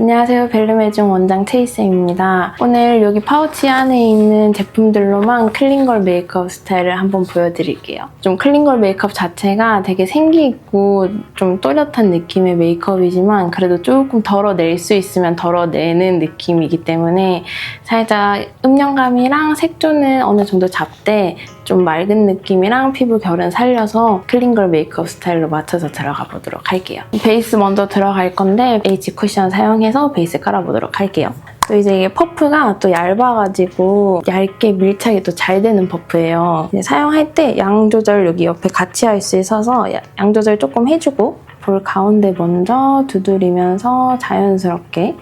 안녕하세요. 벨룸의중 원장 체이스입니다. 오늘 여기 파우치 안에 있는 제품들로만 클린걸 메이크업 스타일을 한번 보여드릴게요. 좀 클린걸 메이크업 자체가 되게 생기있고 좀 또렷한 느낌의 메이크업이지만 그래도 조금 덜어낼 수 있으면 덜어내는 느낌이기 때문에 살짝 음영감이랑 색조는 어느 정도 잡되 좀 맑은 느낌이랑 피부 결은 살려서 클린걸 메이크업 스타일로 맞춰서 들어가 보도록 할게요. 베이스 먼저 들어갈 건데 H 쿠션 사용해서 베이스 깔아보도록 할게요. 또 이제 이게 퍼프가 또 얇아가지고 얇게 밀착이 또 잘 되는 퍼프예요. 사용할 때 양 조절 여기 옆에 같이 할 수 있어서 양 조절 조금 해주고 볼 가운데 먼저 두드리면서 자연스럽게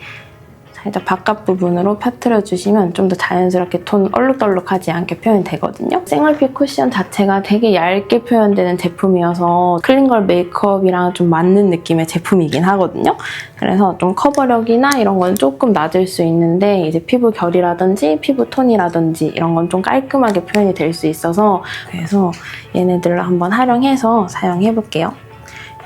살짝 바깥 부분으로 펴트려주시면 좀 더 자연스럽게 톤 얼룩덜룩하지 않게 표현이 되거든요. 생얼핏 쿠션 자체가 되게 얇게 표현되는 제품이어서 클린걸 메이크업이랑 좀 맞는 느낌의 제품이긴 하거든요. 그래서 좀 커버력이나 이런 건 조금 낮을 수 있는데 이제 피부 결이라든지 피부 톤이라든지 이런 건 좀 깔끔하게 표현이 될 수 있어서 그래서 얘네들로 한번 활용해서 사용해볼게요.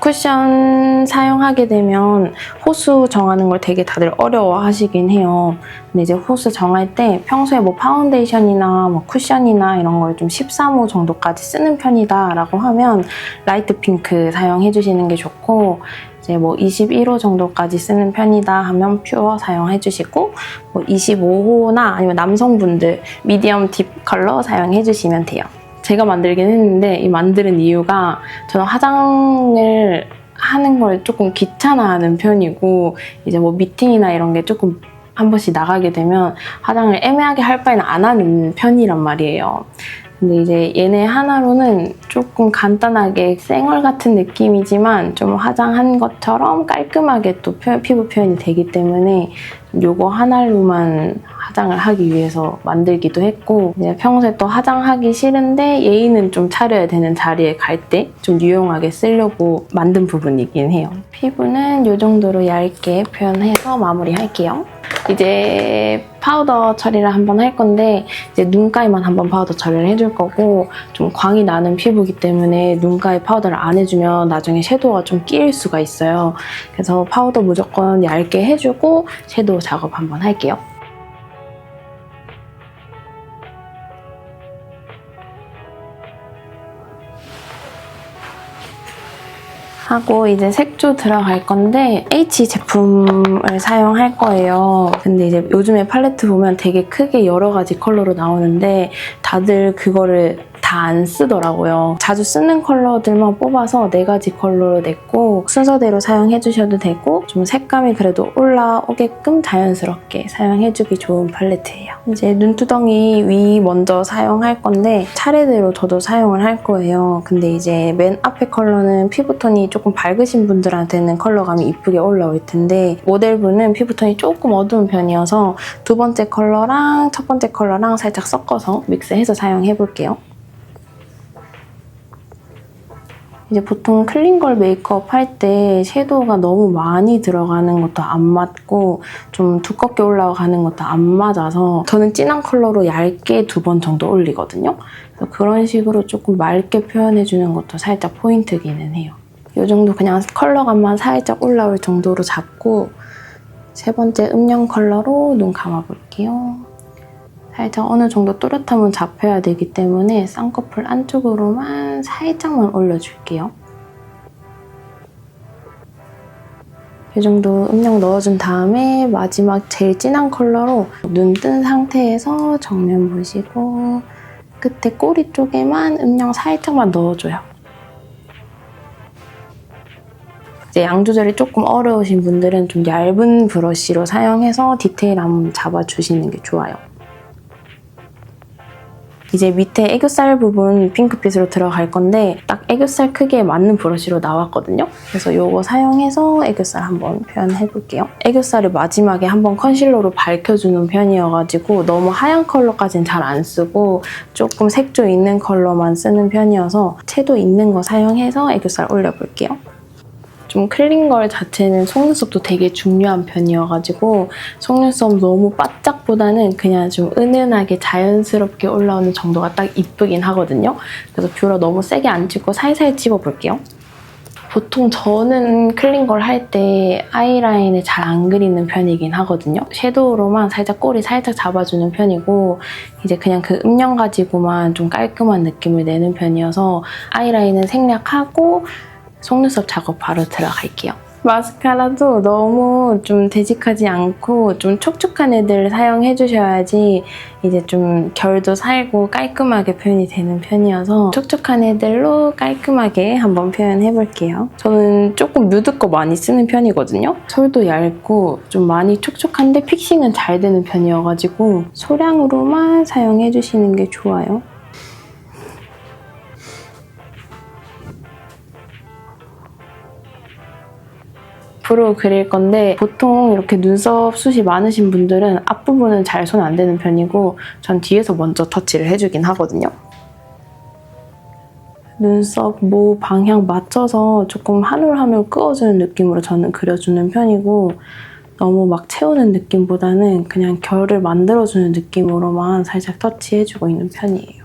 쿠션 사용하게 되면 호수 정하는 걸 되게 다들 어려워하시긴 해요. 근데 이제 호수 정할 때 평소에 뭐 파운데이션이나 뭐 쿠션이나 이런 걸 좀 13호 정도까지 쓰는 편이다 라고 하면 라이트 핑크 사용해주시는 게 좋고 이제 뭐 21호 정도까지 쓰는 편이다 하면 퓨어 사용해주시고 뭐 25호나 아니면 남성분들 미디엄 딥 컬러 사용해주시면 돼요. 제가 만들긴 했는데 이 만드는 이유가 저는 화장을 하는 걸 조금 귀찮아하는 편이고 이제 뭐 미팅이나 이런 게 조금 한 번씩 나가게 되면 화장을 애매하게 할 바에는 안 하는 편이란 말이에요. 근데 이제 얘네 하나로는 조금 간단하게 생얼 같은 느낌이지만 좀 화장한 것처럼 깔끔하게 또 피부 표현이 되기 때문에 요거 하나로만 화장을 하기 위해서 만들기도 했고 이제 평소에 또 화장하기 싫은데 예의는 좀 차려야 되는 자리에 갈 때 좀 유용하게 쓰려고 만든 부분이긴 해요. 피부는 이 정도로 얇게 표현해서 마무리할게요. 이제 파우더 처리를 한번 할 건데 이제 눈가에만 한번 파우더 처리를 해줄 거고 좀 광이 나는 피부이기 때문에 눈가에 파우더를 안 해주면 나중에 섀도우가 좀 끼일 수가 있어요. 그래서 파우더 무조건 얇게 해주고 섀도우 작업 한번 할게요. 하고 이제 색조 들어갈 건데 H 제품을 사용할 거예요. 근데 이제 요즘에 팔레트 보면 되게 크게 여러 가지 컬러로 나오는데 다들 그거를 다 안 쓰더라고요. 자주 쓰는 컬러들만 뽑아서 4가지 컬러로 냈고 순서대로 사용해주셔도 되고 좀 색감이 그래도 올라오게끔 자연스럽게 사용해주기 좋은 팔레트예요. 이제 눈두덩이 위 먼저 사용할 건데 차례대로 저도 사용을 할 거예요. 근데 이제 맨 앞에 컬러는 피부톤이 조금 밝으신 분들한테는 컬러감이 이쁘게 올라올 텐데 모델분은 피부톤이 조금 어두운 편이어서 두 번째 컬러랑 첫 번째 컬러랑 살짝 섞어서 믹스해서 사용해볼게요. 이제 보통 클린걸 메이크업 할 때 섀도우가 너무 많이 들어가는 것도 안 맞고 좀 두껍게 올라가는 것도 안 맞아서 저는 진한 컬러로 얇게 2번 정도 올리거든요. 그래서 그런 식으로 조금 맑게 표현해주는 것도 살짝 포인트기는 해요. 이 정도 그냥 컬러감만 살짝 올라올 정도로 잡고 세 번째 음영 컬러로 눈 감아볼게요. 살짝 어느 정도 또렷함은 잡혀야 되기 때문에 쌍꺼풀 안쪽으로만 살짝만 올려줄게요. 이 정도 음영 넣어준 다음에 마지막 제일 진한 컬러로 눈 뜬 상태에서 정면 보시고 끝에 꼬리 쪽에만 음영 살짝만 넣어줘요. 이제 양 조절이 조금 어려우신 분들은 좀 얇은 브러쉬로 사용해서 디테일함 잡아주시는 게 좋아요. 이제 밑에 애교살 부분 핑크빛으로 들어갈 건데 딱 애교살 크기에 맞는 브러쉬로 나왔거든요. 그래서 이거 사용해서 애교살 한번 표현해볼게요. 애교살을 마지막에 한번 컨실러로 밝혀주는 편이어가지고 너무 하얀 컬러까지는 잘 안 쓰고 조금 색조 있는 컬러만 쓰는 편이어서 채도 있는 거 사용해서 애교살 올려볼게요. 좀 클린걸 자체는 속눈썹도 되게 중요한 편이어가지고 속눈썹 너무 바짝보다는 그냥 좀 은은하게 자연스럽게 올라오는 정도가 딱 이쁘긴 하거든요. 그래서 뷰러 너무 세게 안 찍고 살살 찝어볼게요. 보통 저는 클린걸 할 때 아이라인을 잘 안 그리는 편이긴 하거든요. 섀도우로만 살짝 꼬리 살짝 잡아주는 편이고 이제 그냥 그 음영 가지고만 좀 깔끔한 느낌을 내는 편이어서 아이라인은 생략하고 속눈썹 작업 바로 들어갈게요. 마스카라도 너무 좀 되직하지 않고 좀 촉촉한 애들 사용해주셔야지 이제 좀 결도 살고 깔끔하게 표현이 되는 편이어서 촉촉한 애들로 깔끔하게 한번 표현해볼게요. 저는 조금 누드 거 많이 쓰는 편이거든요. 솔도 얇고 좀 많이 촉촉한데 픽싱은 잘 되는 편이어가지고 소량으로만 사용해주시는 게 좋아요. 브로우 그릴 건데 보통 이렇게 눈썹 숱이 많으신 분들은 앞부분은 잘 손 안 대는 편이고 전 뒤에서 먼저 터치를 해주긴 하거든요. 눈썹 모 방향 맞춰서 조금 한 올 한 올 그어주는 느낌으로 저는 그려주는 편이고 너무 막 채우는 느낌보다는 그냥 결을 만들어주는 느낌으로만 살짝 터치해주고 있는 편이에요.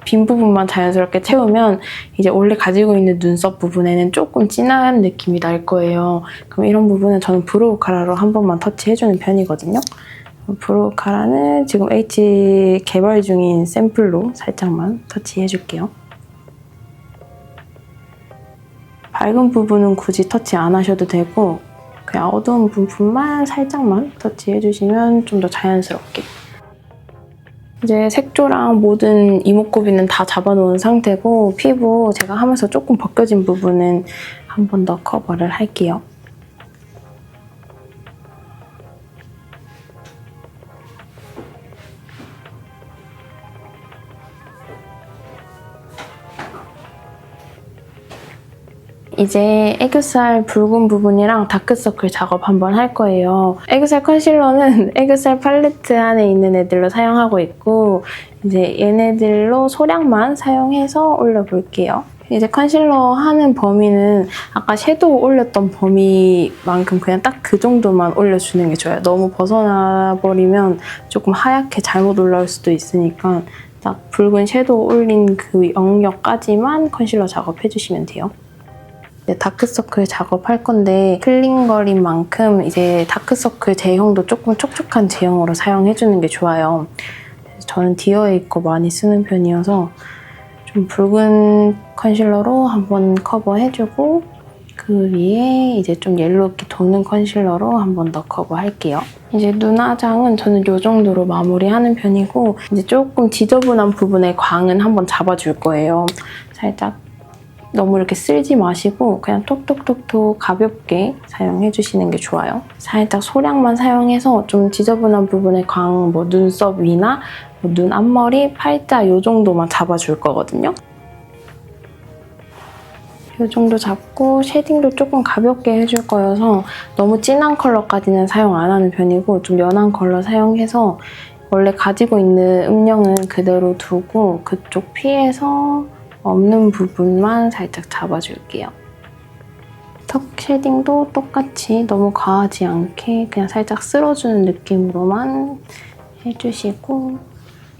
빈 부분만 자연스럽게 채우면 이제 원래 가지고 있는 눈썹 부분에는 조금 진한 느낌이 날 거예요. 그럼 이런 부분은 저는 브로우 카라로 한 번만 터치해주는 편이거든요. 브로우 카라는 지금 H 개발 중인 샘플로 살짝만 터치해줄게요. 밝은 부분은 굳이 터치 안 하셔도 되고 그냥 어두운 부분만 살짝만 터치해주시면 좀 더 자연스럽게. 이제 색조랑 모든 이목구비는 다 잡아놓은 상태고 피부 제가 하면서 조금 벗겨진 부분은 한 번 더 커버를 할게요. 이제 애교살 붉은 부분이랑 다크서클 작업 한번 할 거예요. 애교살 컨실러는 애교살 팔레트 안에 있는 애들로 사용하고 있고 이제 얘네들로 소량만 사용해서 올려볼게요. 이제 컨실러 하는 범위는 아까 섀도우 올렸던 범위만큼 그냥 딱 그 정도만 올려주는 게 좋아요. 너무 벗어나버리면 조금 하얗게 잘못 올라올 수도 있으니까 딱 붉은 섀도우 올린 그 영역까지만 컨실러 작업해주시면 돼요. 다크서클 작업할 건데 클린걸인 만큼 이제 다크서클 제형도 조금 촉촉한 제형으로 사용해주는 게 좋아요. 저는 디어에이 거 많이 쓰는 편이어서 좀 붉은 컨실러로 한번 커버해주고 그 위에 이제 좀 옐로우기 도는 컨실러로 한번 더 커버할게요. 이제 눈화장은 저는 이 정도로 마무리하는 편이고 이제 조금 지저분한 부분의 광은 한번 잡아줄 거예요. 살짝 너무 이렇게 쓸지 마시고 그냥 톡톡톡톡 가볍게 사용해주시는 게 좋아요. 살짝 소량만 사용해서 좀 지저분한 부분의 광, 뭐 눈썹 위나 뭐 눈 앞머리, 팔자 이 정도만 잡아줄 거거든요. 이 정도 잡고 쉐딩도 조금 가볍게 해줄 거여서 너무 진한 컬러까지는 사용 안 하는 편이고 좀 연한 컬러 사용해서 원래 가지고 있는 음영은 그대로 두고 그쪽 피해서 없는 부분만 살짝 잡아줄게요. 턱 쉐딩도 똑같이 너무 과하지 않게 그냥 살짝 쓸어주는 느낌으로만 해주시고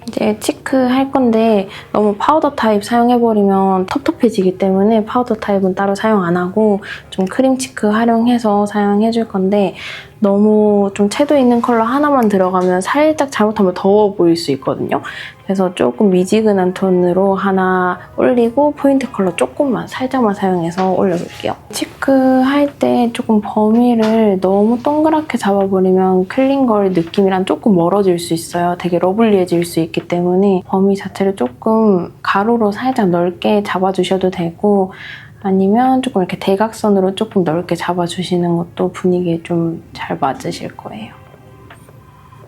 이제 치크 할 건데 너무 파우더 타입 사용해버리면 텁텁해지기 때문에 파우더 타입은 따로 사용 안 하고 좀 크림 치크 활용해서 사용해줄 건데 너무 좀 채도 있는 컬러 하나만 들어가면 살짝 잘못하면 더워 보일 수 있거든요. 그래서 조금 미지근한 톤으로 하나 올리고 포인트 컬러 조금만 살짝만 사용해서 올려볼게요. 치크 할 때 조금 범위를 너무 동그랗게 잡아버리면 클린걸 느낌이랑 조금 멀어질 수 있어요. 되게 러블리해질 수 있기 때문에 범위 자체를 조금 가로로 살짝 넓게 잡아주셔도 되고 아니면 조금 이렇게 대각선으로 조금 넓게 잡아주시는 것도 분위기에 좀 잘 맞으실 거예요.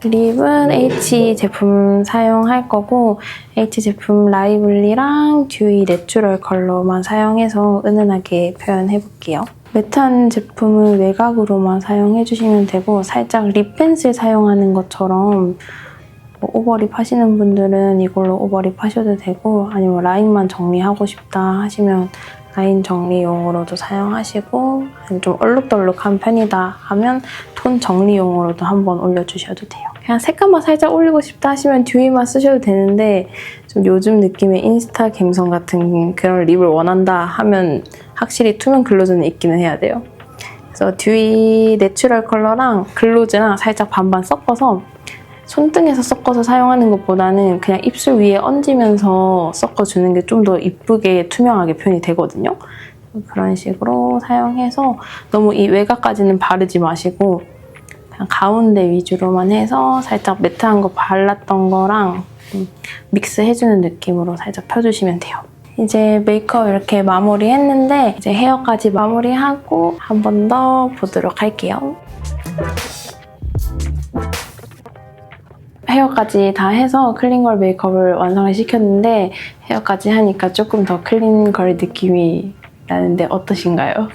립은 H 제품 사용할 거고 H 제품 라이블리랑 듀이 내추럴 컬러만 사용해서 은은하게 표현해볼게요. 매트한 제품은 외곽으로만 사용해주시면 되고 살짝 립 펜슬 사용하는 것처럼 뭐 오버립 하시는 분들은 이걸로 오버립 하셔도 되고 아니면 라인만 정리하고 싶다 하시면 라인 정리용으로도 사용하시고 좀 얼룩덜룩한 편이다 하면 톤 정리용으로도 한번 올려주셔도 돼요. 그냥 색감만 살짝 올리고 싶다 하시면 듀이만 쓰셔도 되는데 좀 요즘 느낌의 인스타 감성 같은 그런 립을 원한다 하면 확실히 투명 글로즈는 있기는 해야 돼요. 그래서 듀이 내추럴 컬러랑 글로즈랑 살짝 반반 섞어서 손등에서 섞어서 사용하는 것보다는 그냥 입술 위에 얹으면서 섞어주는 게 좀 더 이쁘게 투명하게 표현이 되거든요. 그런 식으로 사용해서 너무 이 외곽까지는 바르지 마시고 그냥 가운데 위주로만 해서 살짝 매트한 거 발랐던 거랑 믹스해주는 느낌으로 살짝 펴주시면 돼요. 이제 메이크업 이렇게 마무리했는데 이제 헤어까지 마무리하고 한 번 더 보도록 할게요. 헤어까지 다 해서 클린걸 메이크업을 완성을 시켰는데 헤어까지 하니까 조금 더 클린걸 느낌이 나는데 어떠신가요?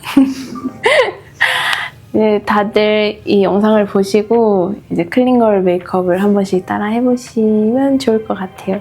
이제 다들 이 영상을 보시고 이제 클린걸 메이크업을 한 번씩 따라 해보시면 좋을 것 같아요.